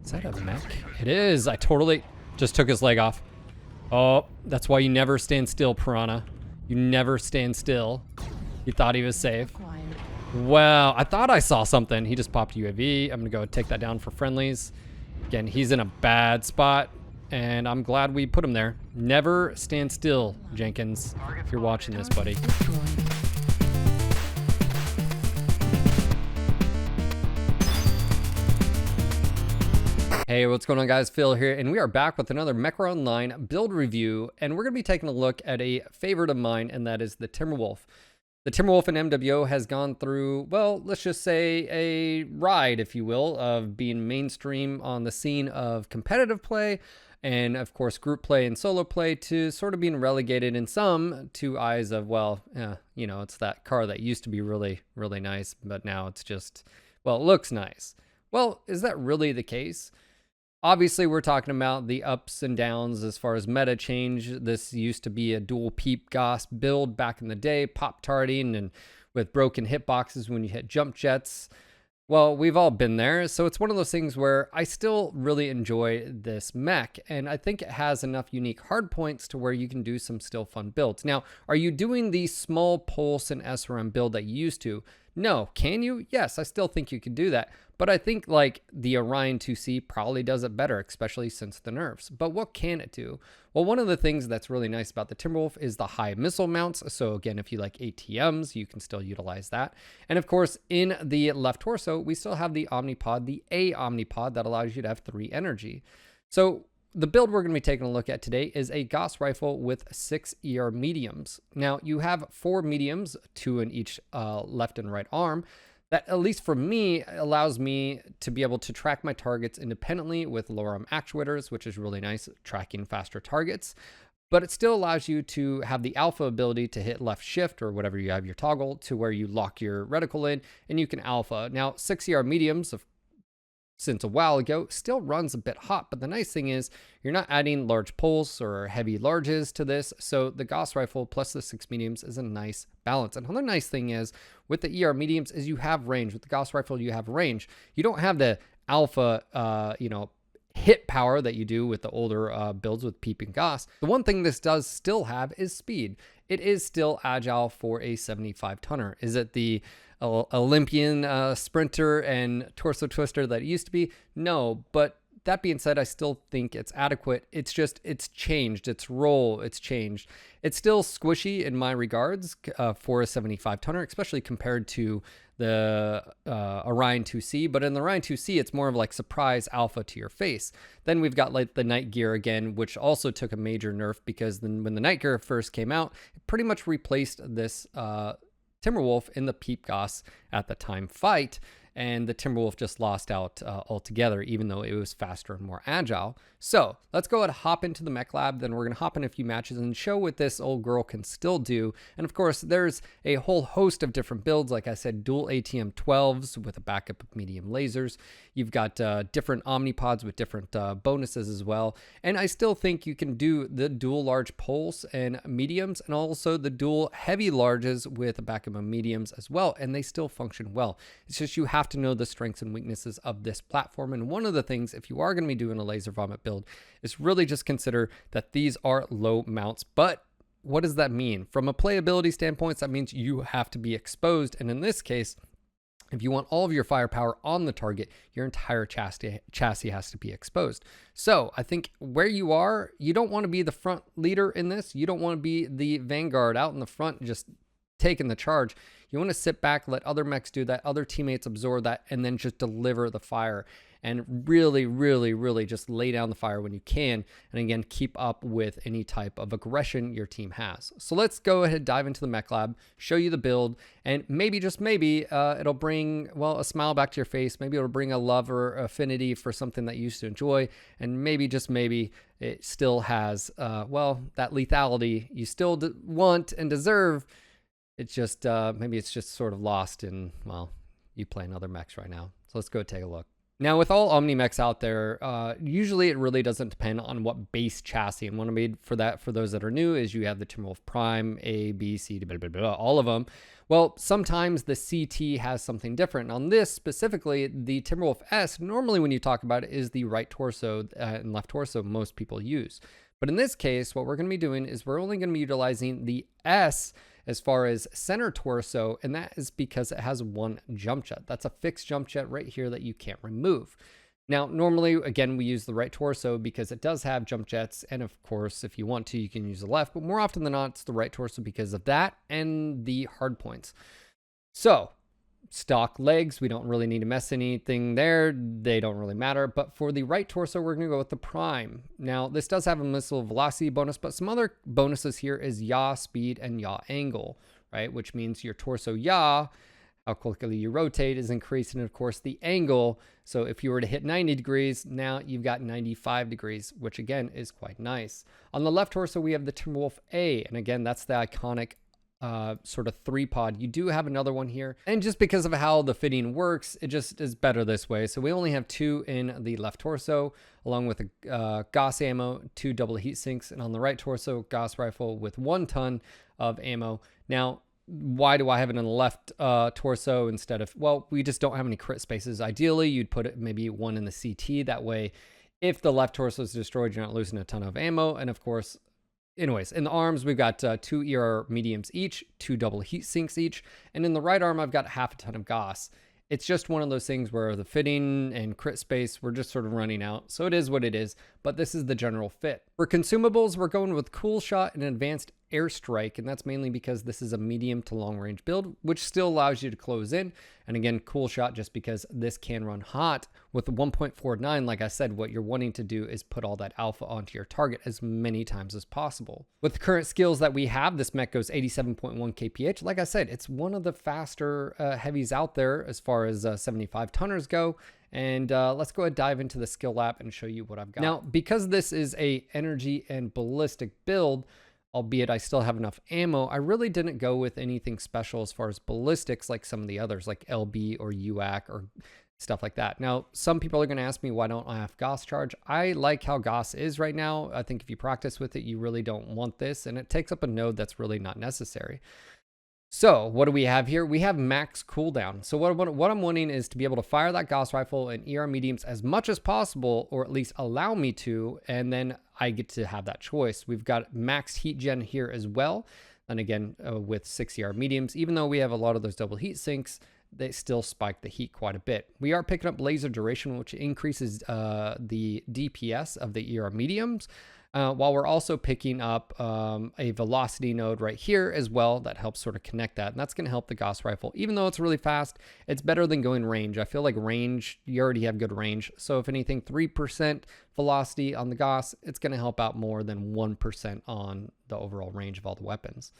Is that a mech? It is. I totally just took his leg off. Oh, that's why you never stand still, Piranha. You never stand still. You thought he was safe. Wow, I thought I saw something. He just popped UAV. I'm gonna go take that down for friendlies. Again, he's in a bad spot, and I'm glad we put him there. Never stand still, Jenkins, if you're watching this, buddy. Hey, what's going on, guys? Phil here, and we are back with another Mechwarrior Online build review, and we're going to be taking a look at a favorite of mine, and that is the Timberwolf. The Timberwolf in MWO has gone through, well, let's just say a ride, if you will, of being mainstream on the scene of competitive play, and of course group play and solo play, to sort of being relegated in some to eyes of, well, you know, it's that car that used to be really, really nice, but now it's just, well, it looks nice. Well, is that really the case? Obviously, we're talking about the ups and downs as far as meta change. This used to be a dual peep GOS build back in the day, pop tarding and with broken hitboxes when you hit jump jets. Well, we've all been there, so it's one of those things where I still really enjoy this mech, and I think it has enough unique hard points to where you can do some still fun builds. Now, are you doing the small pulse and SRM build that you used to? No. Can you? Yes, I still think you could do that. But I think like the Orion 2C probably does it better, especially since the nerfs. But what can it do? Well, one of the things that's really nice about the Timberwolf is the high missile mounts. So again, if you like ATMs, you can still utilize that. And of course, in the left torso, we still have the Omnipod, the A Omnipod, that allows you to have 3 energy. So the build we're going to be taking a look at today is a GOS rifle with 6 ER mediums. Now, you have 4 mediums, 2 in each left and right arm. That, at least for me, allows me to be able to track my targets independently with lower arm actuators, which is really nice, tracking faster targets. But it still allows you to have the alpha ability to hit left shift or whatever you have your toggle to where you lock your reticle in and you can alpha. Now, 6 ER mediums, since a while ago, still runs a bit hot, but the nice thing is you're not adding large pulse or heavy larges to this, so the GOS rifle plus the 6 mediums is a nice balance. Another nice thing is with the ER mediums is you have range. With the GOS rifle, you have range. You don't have the alpha, hit power that you do with the older builds with Peep and GOS. The one thing this does still have is speed. It is still agile for a 75 tonner. Is it the Olympian sprinter and torso twister that it used to be? No, but that being said, I still think it's adequate. It's just, it's changed. Its role, it's changed. It's still squishy in my regards for a 75 tonner, especially compared to the Orion 2C. But in the Orion 2C, it's more of like surprise alpha to your face. Then we've got like the night gear again, which also took a major nerf because when the night gear first came out, it pretty much replaced this Timberwolf in the Peep GOS at the time fight, and the Timberwolf just lost out altogether, even though it was faster and more agile. So let's go ahead and hop into the mech lab. Then we're going to hop in a few matches and show what this old girl can still do. And of course, there's a whole host of different builds. Like I said, dual ATM 12s with a backup of medium lasers. You've got different Omnipods with different bonuses as well. And I still think you can do the dual large pulse and mediums, and also the dual heavy larges with a backup of mediums as well. And they still function well. It's just you have to know the strengths and weaknesses of this platform. And one of the things, if you are going to be doing a laser vomit build, is really just consider that these are low mounts. But what does that mean? From a playability standpoint, that means you have to be exposed. And in this case, if you want all of your firepower on the target, your entire chassis has to be exposed. So I think where you are, you don't want to be the front leader in this. You don't want to be the vanguard out in the front just taking the charge. You want to sit back, let other mechs do that, other teammates absorb that, and then just deliver the fire. And really, really, really just lay down the fire when you can. And again, keep up with any type of aggression your team has. So let's go ahead and dive into the mech lab, show you the build, and maybe, just maybe, it'll bring, well, a smile back to your face. Maybe it'll bring a love or affinity for something that you used to enjoy. And maybe, just maybe, it still has, well, that lethality you still want and deserve. It's just, maybe it's just sort of lost in, well, you playing other mechs right now. So let's go take a look. Now, with all Omni mechs out there, usually it really doesn't depend on what base chassis. And what I made for that, for those that are new, is you have the Timberwolf Prime, A, B, C, blah, blah, blah, all of them. Well, sometimes the CT has something different. On this specifically, the Timberwolf S, normally when you talk about it, is the right torso and left torso most people use. But in this case, what we're going to be doing is we're only going to be utilizing the S as far as center torso, and that is because it has one jump jet. That's a fixed jump jet right here that you can't remove. Now, normally, again, we use the right torso because it does have jump jets, and of course, if you want to, you can use the left, but more often than not, it's the right torso because of that and the hard points. So, stock legs, we don't really need to mess anything there. They don't really matter. But for the right torso, we're going to go with the Prime. Now, this does have a missile velocity bonus, but some other bonuses here is yaw speed and yaw angle, right? Which means your torso yaw, how quickly you rotate, is increased, and of course the angle. So if you were to hit 90 degrees, now you've got 95 degrees, which again is quite nice. On the left torso, we have the Timberwolf A, and again, that's the iconic sort of 3-pod. You do have another one here, and just because of how the fitting works, it just is better this way. So we only have 2 in the left torso, along with a Gauss ammo, 2 double heat sinks, and on the right torso, Gauss rifle with 1 ton of ammo. Now, why do I have it in the left torso instead of, well, we just don't have any crit spaces. Ideally, you'd put it maybe 1 in the CT. That way, if the left torso is destroyed, you're not losing a ton of ammo. And of course, anyways, in the arms, we've got 2 ER mediums each, 2 double heat sinks each. And in the right arm, I've got half a ton of Gauss. It's just one of those things where the fitting and crit space, we're just sort of running out. So it is what it is, but this is the general fit. For consumables, we're going with Cool Shot and Advanced Airstrike, and that's mainly because this is a medium to long range build, which still allows you to close in. And again, Cool Shot just because this can run hot. With the 1.49, like I said, what you're wanting to do is put all that alpha onto your target as many times as possible. With the current skills that we have, this mech goes 87.1 kph. Like I said, it's one of the faster heavies out there as far as 75 tonners go. And let's go ahead and dive into the skill app and show you what I've got. Now, because this is a energy and ballistic build, albeit I still have enough ammo, I really didn't go with anything special as far as ballistics like some of the others, like LB or UAC or stuff like that. Now, some people are going to ask me, why don't I have Gauss charge? I like how Gauss is right now. I think if you practice with it, you really don't want this, and it takes up a node that's really not necessary. So what do we have here? We have max cooldown. So what I'm wanting is to be able to fire that Gauss rifle in ER mediums as much as possible, or at least allow me to, and then I get to have that choice. We've got max heat gen here as well. And again, with 6 ER mediums, even though we have a lot of those double heat sinks, they still spike the heat quite a bit. We are picking up laser duration, which increases the DPS of the ER mediums. While we're also picking up a velocity node right here as well that helps sort of connect that. And that's going to help the Gauss rifle. Even though it's really fast, it's better than going range. I feel like range, you already have good range. So if anything, 3% velocity on the Gauss, it's going to help out more than 1% on the overall range of all the weapons.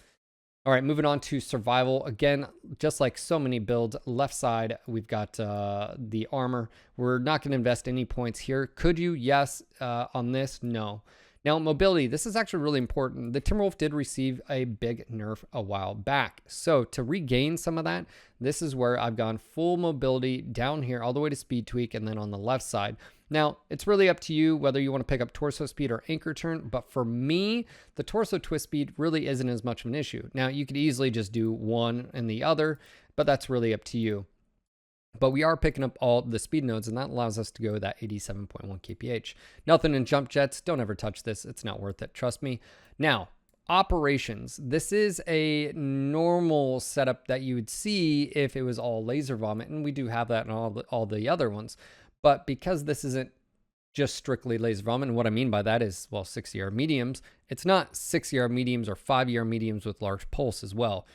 All right, moving on to survival. Again, just like so many builds, left side, we've got the armor. We're not going to invest any points here. Could you? Yes. On this, no. Now, mobility, this is actually really important. The Timberwolf did receive a big nerf a while back. So to regain some of that, this is where I've gone full mobility down here all the way to speed tweak and then on the left side. Now, it's really up to you whether you want to pick up torso speed or anchor turn, but for me, the torso twist speed really isn't as much of an issue. Now, you could easily just do one and the other, but that's really up to you. But we are picking up all the speed nodes, and that allows us to go that 87.1 kph. Nothing in jump jets. Don't ever touch this. It's not worth it. Trust me. Now, operations. This is a normal setup that you would see if it was all laser vomit, and we do have that in all the other ones. But because this isn't just strictly laser vomit, and what I mean by that is, well, 6 ER mediums. It's not 6 ER mediums or 5 ER mediums with large pulse as well.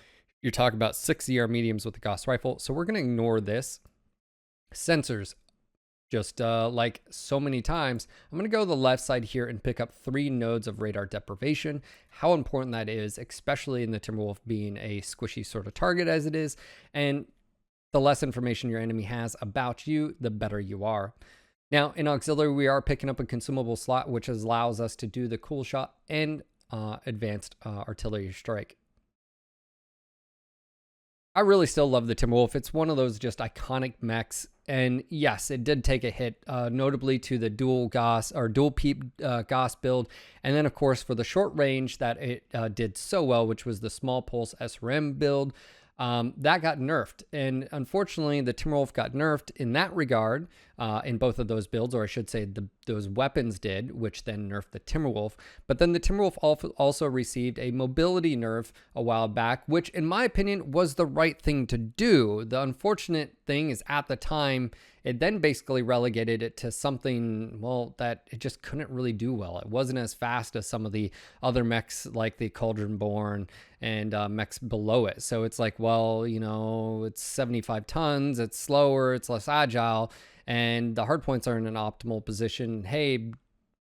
You're talking about 6 ER mediums with the Gauss rifle. So we're going to ignore this. Sensors, just like so many times, I'm going to go to the left side here and pick up 3 nodes of radar deprivation. How important that is, especially in the Timberwolf being a squishy sort of target as it is. And the less information your enemy has about you, the better you are. Now, in Auxilary, we are picking up a consumable slot, which allows us to do the Cool Shot and Advanced Artillery Strike. I really still love the Timberwolf. It's one of those just iconic mechs. And yes, it did take a hit, notably to the dual Gauss or dual peep Gauss build. And then, of course, for the short range that it did so well, which was the small pulse SRM build, that got nerfed. And unfortunately, the Timberwolf got nerfed in that regard, in both of those builds, or I should say those weapons did, which then nerfed the Timberwolf. But then the Timberwolf also received a mobility nerf a while back, which in my opinion was the right thing to do. The unfortunate thing is at the time, it then basically relegated it to something, well, that it just couldn't really do well. It wasn't as fast as some of the other mechs like the Cauldronborn and mechs below it. So it's like, well, you know, it's 75 tons, it's slower, it's less agile, and the hardpoints are in an optimal position. Hey,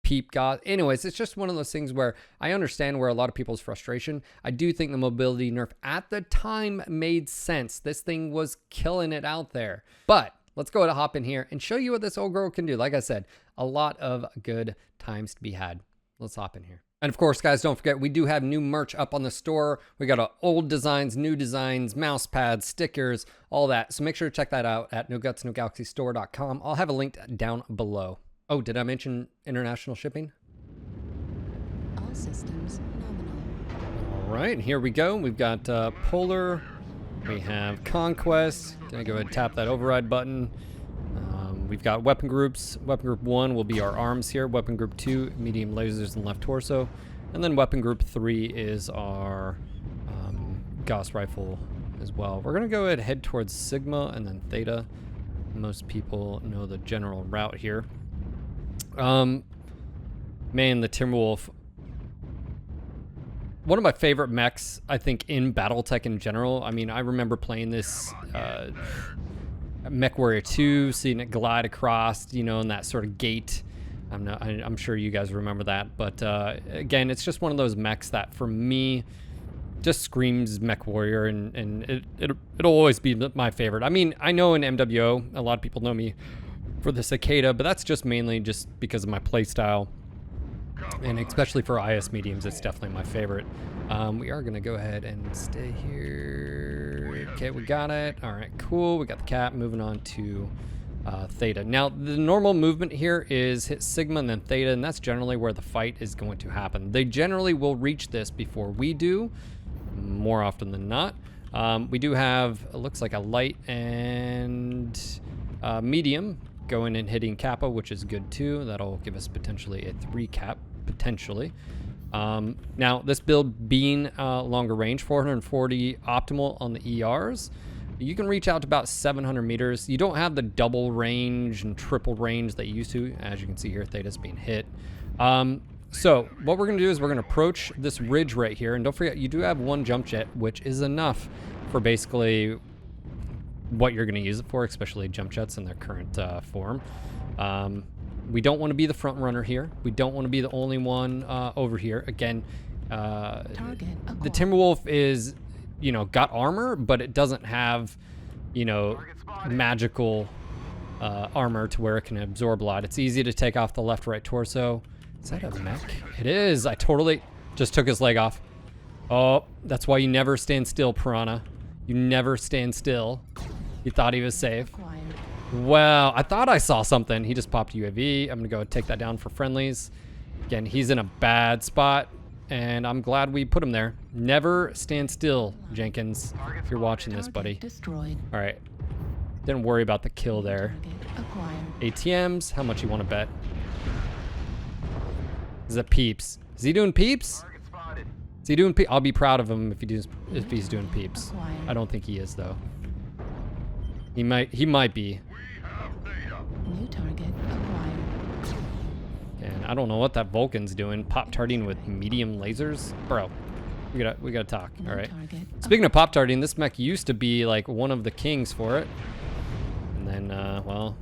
peep got. Anyways, it's just one of those things where I understand where a lot of people's frustration. I do think the mobility nerf at the time made sense. This thing was killing it out there. But let's go ahead and hop in here and show you what this old girl can do. Like I said, a lot of good times to be had. Let's hop in here. And of course, guys, don't forget, we do have new merch up on the store. We got old designs, new designs, mouse pads, stickers, all that. So make sure to check that out at NoGutsNoGalaxyStore.com. I'll have a link down below. Oh, did I mention international shipping? All systems nominal. All right, here we go. We've got Polar. We have Conquest. Gonna go ahead and tap that override button. We've got weapon groups. Weapon group 1 will be our arms here. Weapon group 2, medium lasers and left torso. And then weapon group 3 is our Gauss rifle as well. We're gonna go ahead and head towards Sigma and then Theta. Most people know the general route here. Man, the Timberwolf. One of my favorite mechs, I think, in BattleTech in general. I mean, I remember playing this Mechwarrior 2, seeing it glide across, you know, in that sort of gate. I'm sure you guys remember that. But again, it's just one of those mechs that, for me, just screams Mechwarrior, and it'll always be my favorite. I mean, I know in MWO, a lot of people know me for the Cicada, but that's just mainly just because of my playstyle. And especially for IS mediums, it's definitely my favorite. We are going to go ahead and stay here. Okay, we got it. All right, cool. We got the cap. Moving on to Theta. Now, the normal movement here is hit Sigma and then Theta, and that's generally where the fight is going to happen. They generally will reach this before we do, more often than not. We do have, it looks like a light and medium going and hitting Kappa, which is good too. That'll give us potentially a 3 cap, potentially. Now, this build being longer range, 440 optimal on the ERs, you can reach out to about 700 meters. You don't have the double range and triple range that you used to. As you can see here, Theta's being hit. So what we're going to do is we're going to approach this ridge right here. And don't forget, you do have 1 jump jet, which is enough for basically what you're going to use it for, especially jump jets in their current form. We don't want to be the front runner here. We don't want to be the only one over here. Again, the Timberwolf is, you know, got armor, but it doesn't have, you know, magical armor to where it can absorb a lot. It's easy to take off the left-right torso. Is that a mech? It is. I totally just took his leg off. Oh, that's why you never stand still, Piranha. You never stand still. You thought he was safe. Well, I thought I saw something. He just popped UAV. I'm going to go take that down for friendlies. Again, he's in a bad spot, and I'm glad we put him there. Never stand still, Jenkins, if you're watching this, buddy. All right. Didn't worry about the kill there. ATMs, how much you want to bet? Is that peeps? Is he doing peeps? Is he doing peeps? I'll be proud of him if he's doing peeps. I don't think he is, though. He might be. New target acquired. And I don't know what that Vulcan's doing. Pop-tarting with medium lasers? Bro, we gotta talk. All right. Speaking of pop-tarting, this mech used to be like one of the kings for it. And then, well...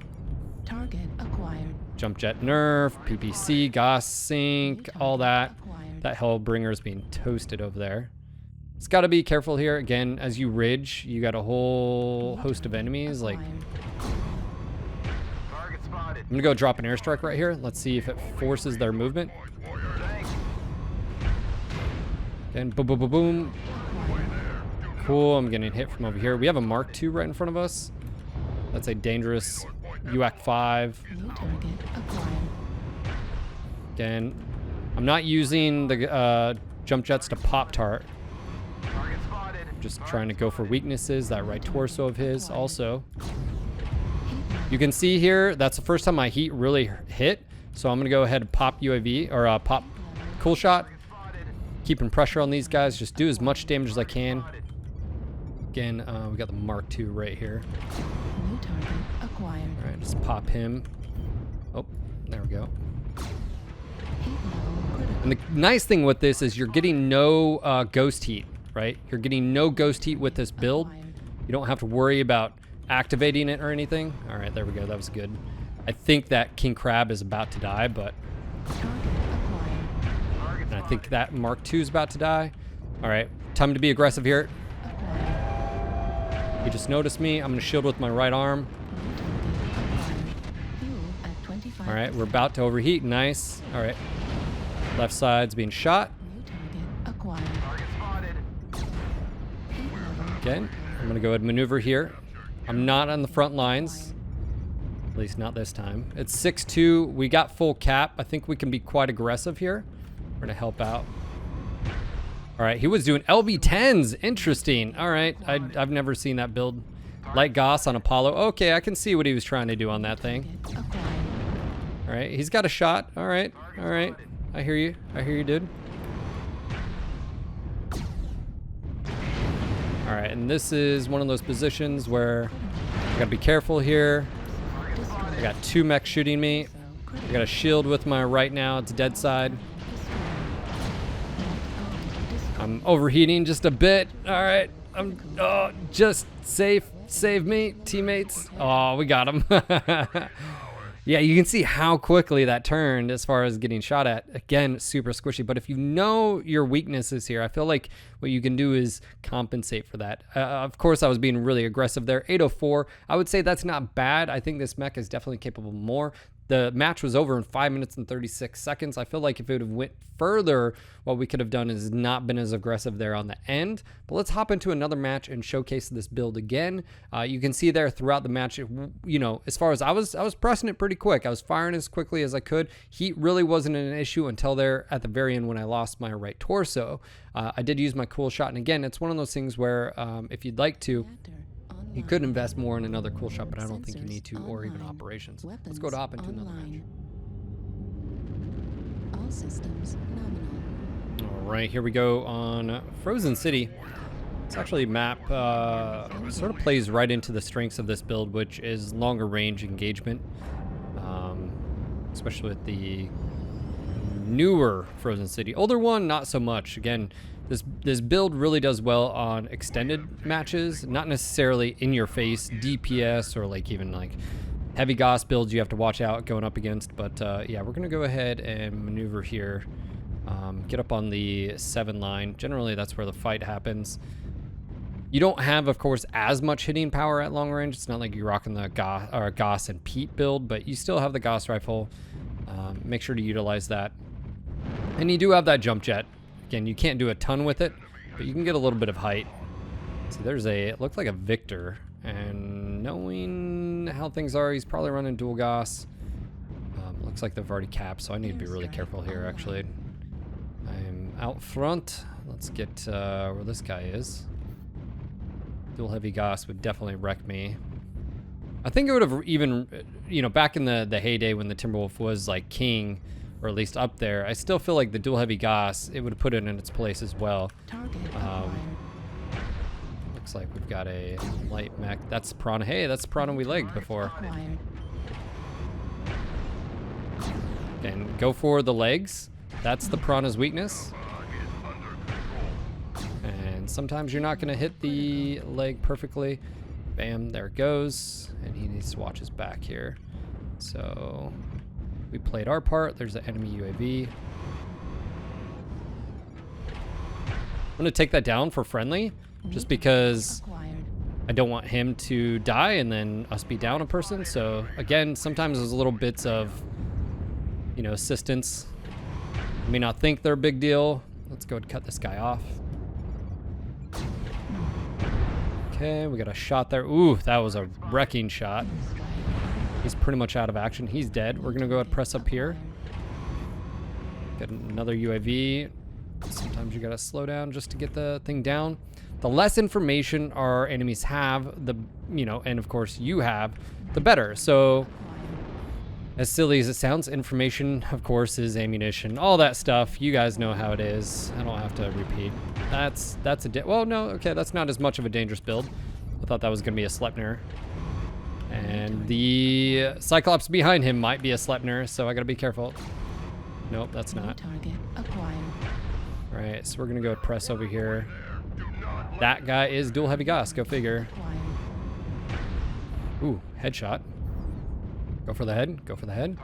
Target acquired. Jump jet nerf, PPC, Gauss sync, all that. That Hellbringer's being toasted over there. It's got to be careful here. Again, as you ridge, you got a whole host of enemies. Like, I'm gonna go drop an airstrike right here. Let's see if it forces their movement. And boom, boom, boom, boom. Cool. I'm getting hit from over here. We have a Mark II right in front of us. That's a dangerous UAC 5. New target acquired. Again, I'm not using the jump jets to pop tart. Just trying to go for weaknesses. That right torso of his also. You can see here, that's the first time my heat really hit. So I'm going to go ahead and pop UAV, or pop cool shot. Keeping pressure on these guys. Just do as much damage as I can. Again, we got the Mark II right here. New target acquired. All right, just pop him. Oh, there we go. Heat level critical. And the nice thing with this is you're getting no ghost heat, right? You're getting no ghost heat with this build. Acquired. You don't have to worry about activating it or anything. All right, there we go. That was good. I think that King Crab is about to die, but Target acquired. and I think that Mark II is about to die. All right, time to be aggressive here. Acquired. He just noticed me. I'm going to shield with my right arm. New target acquired. Fuel at 25%. All right, we're about to overheat. Nice. All right. Left side's being shot. New target acquired. Heat level Again, I'm going to go ahead and maneuver here. I'm not on the front lines. At least not this time. It's 6-2. We got full cap. I think we can be quite aggressive here. We're going to help out. All right, he was doing LB10s. Interesting. All right, I've never seen that build. Light Goss on Apollo. Okay, I can see what he was trying to do on that thing. target acquired. All right, he's got a shot. All right, all right. I hear you. I hear you, dude. All right, and this is one of those positions where I gotta be careful here. I got two mechs shooting me. I got a shield with my right now. It's dead side. I'm overheating just a bit. All right, I'm just save me, teammates. Oh, we got him. Yeah, you can see how quickly that turned as far as getting shot at. Again, super squishy. But if you know your weaknesses here, I feel like what you can do is compensate for that. Of course, I was being really aggressive there. 804, I would say that's not bad. I think this mech is definitely capable of more. The match was over in 5 minutes and 36 seconds. I feel like if it would have went further, what we could have done is not been as aggressive there on the end. But let's hop into another match and showcase this build again. You can see there throughout the match, you know, as far as I was pressing it pretty quick. I was firing as quickly as I could. Heat really wasn't an issue until there at the very end when I lost my right torso. I did use my cool shot. And again, it's one of those things where if you'd like to, you could invest more in another cool shot, but I don't think you need to, or even operations. Let's go to hop into another match. All systems nominal. All right, here we go on Frozen City. It's actually a map sort of plays right into the strengths of this build, which is longer range engagement, especially with the newer Frozen City. Older one, not so much. Again, this build really does well on extended matches, not necessarily in your face DPS or like even like heavy Goss builds you have to watch out going up against. But yeah, we're gonna go ahead and maneuver here. Get up on the 7 line. Generally, that's where the fight happens. You don't have, of course, as much hitting power at long range. It's not like you're rocking the Goss and Pete build, but you still have the Goss rifle. Make sure to utilize that. And you do have that jump jet. Again, you can't do a ton with it, but you can get a little bit of height. So there's it looks like a Victor. And knowing how things are, he's probably running dual Goss. Looks like they've already capped, so I need to be really careful here, actually. I'm out front. Let's get where this guy is. Dual heavy Goss would definitely wreck me. I think it would have even, you know, back in the heyday when the Timberwolf was like king, or at least up there, I still feel like the dual heavy Goss, it would have put it in its place as well. Target acquired. Looks like we've got a light mech. That's Piranha. Hey, that's Piranha we legged before. Acquired. And go for the legs. That's the Piranha's weakness. And sometimes you're not going to hit the leg perfectly. Bam, there it goes. And he needs to watch his back here. So we played our part. There's an enemy UAV. I'm going to take that down for friendly, just because Acquired. I don't want him to die and then us be down a person. So again, sometimes there's little bits of, you know, assistance. You may not think they're a big deal. Let's go and cut this guy off. Okay, we got a shot there. Ooh, that was a wrecking shot. Strike. He's pretty much out of action. He's dead. We're going to go ahead and press up here. Get another UAV. Sometimes you got to slow down just to get the thing down. The less information our enemies have, the, you know, and of course you have, the better. So, as silly as it sounds, information, of course, is ammunition. All that stuff, you guys know how it is. I don't have to repeat. That's well, no, okay, that's not as much of a dangerous build. I thought that was going to be a Sleipnir. And the Cyclops behind him might be a Sleipnir, so I got to be careful. Nope, that's New not. target acquired. All right, so we're going to go press over here. That guy is dual heavy gas. Go figure. Acquired. Ooh, headshot. Go for the head. Go for the head.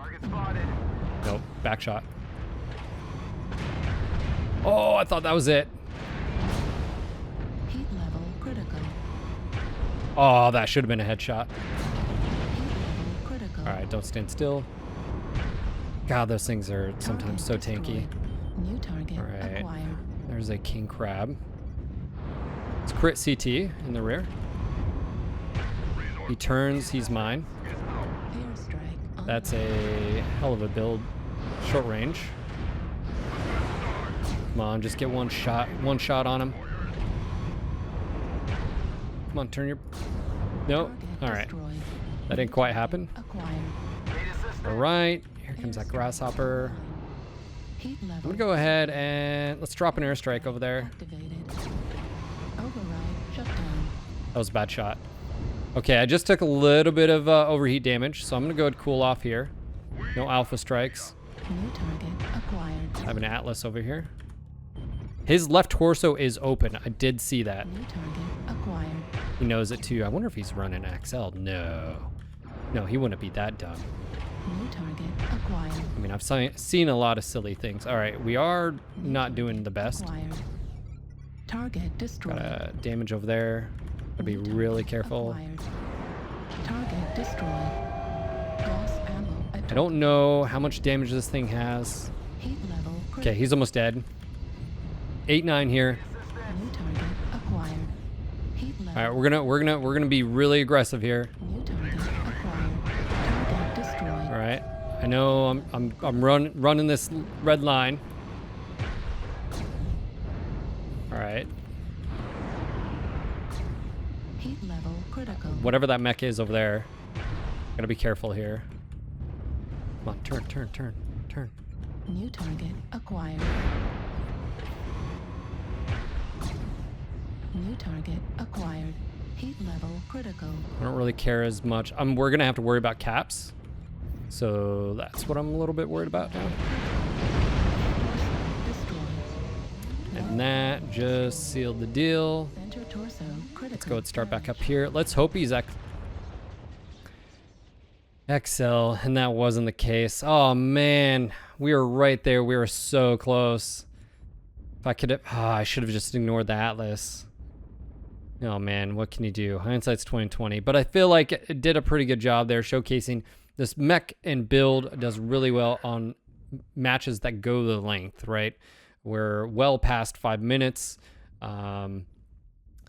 Nope, back shot. Oh, I thought that was it. Heat level critical. Oh, that should have been a headshot. Heat level critical. All right, don't stand still. God, those things are sometimes so Target tanky. destroyed. New target All right. acquired. There's a king crab. It's crit CT in the rear. He turns, he's mine. Airstrike. on That's a hell of a build. Short range. Come on, just get one shot on him. Come on, turn your... Nope. target All right. destroyed. That didn't quite happen. Acquired. All right. Here comes that grasshopper. Heat level I'm going to go ahead and let's drop an airstrike over there. activated. Override shut down. That was a bad shot. Okay, I just took a little bit of overheat damage, so I'm going to go ahead and cool off here. No alpha strikes. New target acquired. I have an Atlas over here. His left torso is open. I did see that. New target acquired. He knows it too. I wonder if he's running XL. No. No, he wouldn't be that dumb. New target acquired. I mean, I've seen a lot of silly things. All right, we are not doing the best. Acquired. Target destroyed. Got damage over there. Gotta be New target really careful. acquired. Target destroyed. Gloss ammo at I don't know how much damage this thing has. heat level Okay, critical. he's almost dead. 8-9 here. New target acquired. Heat level. All right, we're gonna be really aggressive here. New target acquired. Target destroyed. All right. I know I'm running this red line. All right. Heat level critical. Whatever that mech is over there. Gotta be careful here. Come on, turn. New target acquired. New target acquired. Heat level critical. I don't really care as much. We're gonna have to worry about caps. So that's what I'm a little bit worried about now. Destroyed. And that just sealed the deal. Center torso critical. Let's go and start back up here. Let's hope he's XL, and that wasn't the case. Oh man, we were right there. We were so close. If I could have, I should have just ignored the Atlas. Oh man, what can you do? Hindsight's 2020. But I feel like it did a pretty good job there showcasing this mech and build does really well on matches that go the length, right? We're well past 5 minutes. And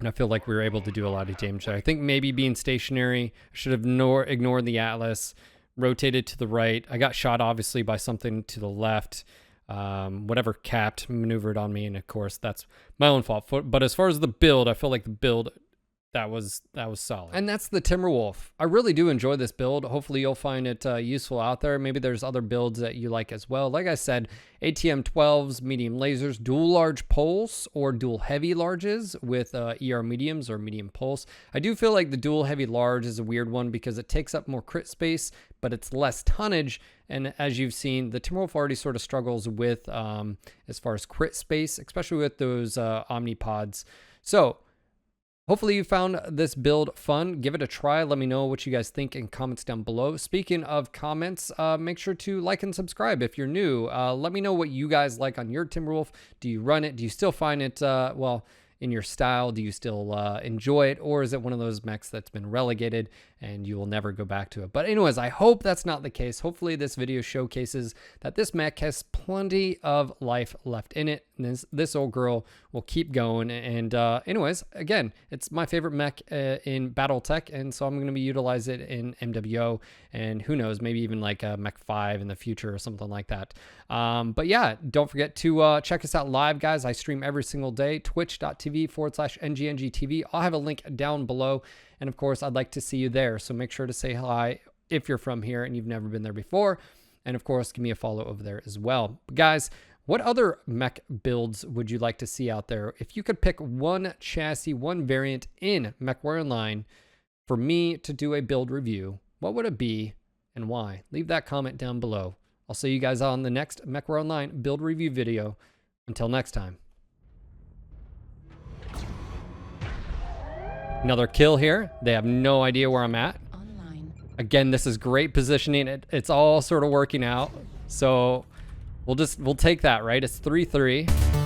I feel like we were able to do a lot of damage there. I think maybe being stationary, I should have ignored the Atlas, rotated to the right. I got shot obviously by something to the left. Whatever capped maneuvered on me, and of course that's my own fault. But as far as the build, I feel like the build that was solid. And that's the Timberwolf. I really do enjoy this build. Hopefully you'll find it useful out there. Maybe there's other builds that you like as well. Like I said, ATM 12s, medium lasers, dual large pulse or dual heavy larges with ER mediums or medium pulse. I do feel like the dual heavy large is a weird one because it takes up more crit space, but it's less tonnage. And as you've seen, the Timberwolf already sort of struggles with as far as crit space, especially with those omnipods. So hopefully you found this build fun. Give it a try. Let me know what you guys think in comments down below. Speaking of comments, make sure to like and subscribe if you're new. Let me know what you guys like on your Timberwolf. Do you run it? Do you still find it, well, in your style? Do you still enjoy it? Or is it one of those mechs that's been relegated? and you will never go back to it. But anyways, I hope that's not the case. Hopefully this video showcases that this mech has plenty of life left in it. And this old girl will keep going. And anyways, again, it's my favorite mech in Battletech, and so I'm going to be utilizing it in MWO, and who knows, maybe even like a Mech 5 in the future or something like that. But yeah, don't forget to check us out live, guys. I stream every single day, twitch.tv/NGNGTV. I'll have a link down below. And of course, I'd like to see you there. So make sure to say hi if you're from here and you've never been there before. And of course, give me a follow over there as well. But guys, what other mech builds would you like to see out there? If you could pick one chassis, one variant in Mechwarrior Online for me to do a build review, what would it be and why? Leave that comment down below. I'll see you guys on the next Mechwarrior Online build review video. Until next time. Another kill here. They have no idea where I'm at. Online. Again, this is great positioning. It's all sort of working out. So we'll take that, right? It's 3-3.